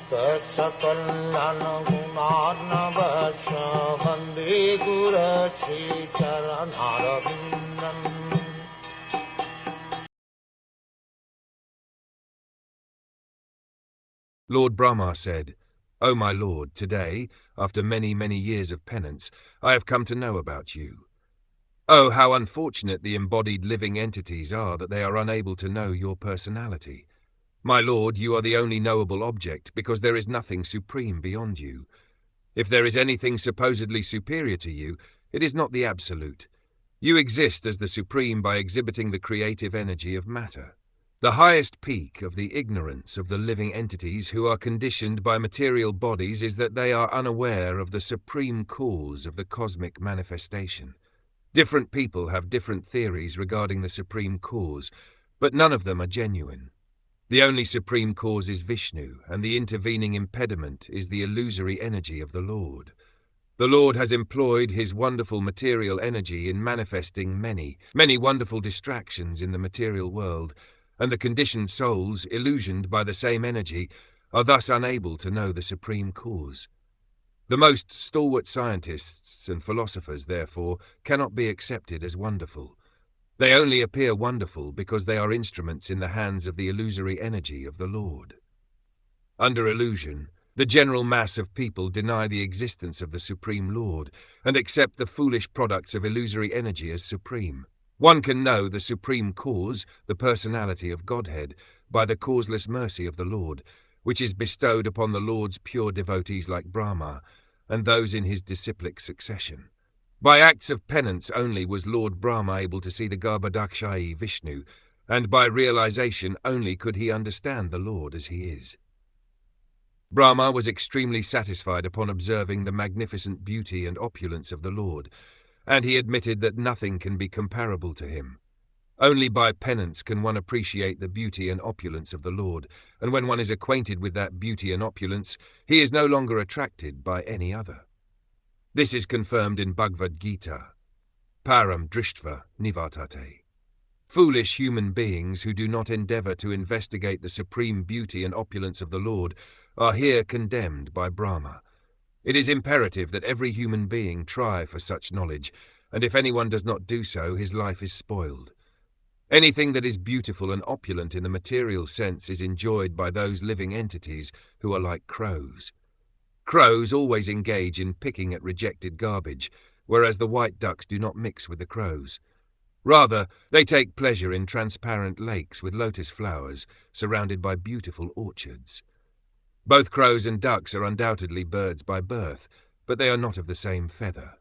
Saksakallan gunarnavasya Vande Guru Sri Charanaravindan. Lord Brahma said, "O my Lord, today, after many, many years of penance, I have come to know about you. Oh, how unfortunate the embodied living entities are that they are unable to know your personality. My Lord, you are the only knowable object because there is nothing supreme beyond you. If there is anything supposedly superior to you, it is not the absolute. You exist as the supreme by exhibiting the creative energy of matter. The highest peak of the ignorance of the living entities who are conditioned by material bodies is that they are unaware of the supreme cause of the cosmic manifestation. Different people have different theories regarding the supreme cause, but none of them are genuine. The only supreme cause is Vishnu, and the intervening impediment is the illusory energy of the Lord. The Lord has employed his wonderful material energy in manifesting many, many wonderful distractions in the material world, and the conditioned souls, illusioned by the same energy, are thus unable to know the supreme cause. The most stalwart scientists and philosophers, therefore, cannot be accepted as wonderful. They only appear wonderful because they are instruments in the hands of the illusory energy of the Lord. Under illusion, the general mass of people deny the existence of the Supreme Lord and accept the foolish products of illusory energy as supreme. One can know the supreme cause, the personality of Godhead, by the causeless mercy of the Lord, which is bestowed upon the Lord's pure devotees like Brahma and those in his disciplic succession. By acts of penance only was Lord Brahma able to see the Garbhodakashayi Vishnu, and by realization only could he understand the Lord as he is. Brahma was extremely satisfied upon observing the magnificent beauty and opulence of the Lord, and he admitted that nothing can be comparable to him. Only by penance can one appreciate the beauty and opulence of the Lord, and when one is acquainted with that beauty and opulence, he is no longer attracted by any other. This is confirmed in Bhagavad Gita. Param drishtva nivartate. Foolish human beings who do not endeavor to investigate the supreme beauty and opulence of the Lord are here condemned by Brahma. It is imperative that every human being try for such knowledge, and if anyone does not do so, his life is spoiled. Anything that is beautiful and opulent in the material sense is enjoyed by those living entities who are like crows. Crows always engage in picking at rejected garbage, whereas the white ducks do not mix with the crows. Rather, they take pleasure in transparent lakes with lotus flowers, surrounded by beautiful orchards. Both crows and ducks are undoubtedly birds by birth, but they are not of the same feather.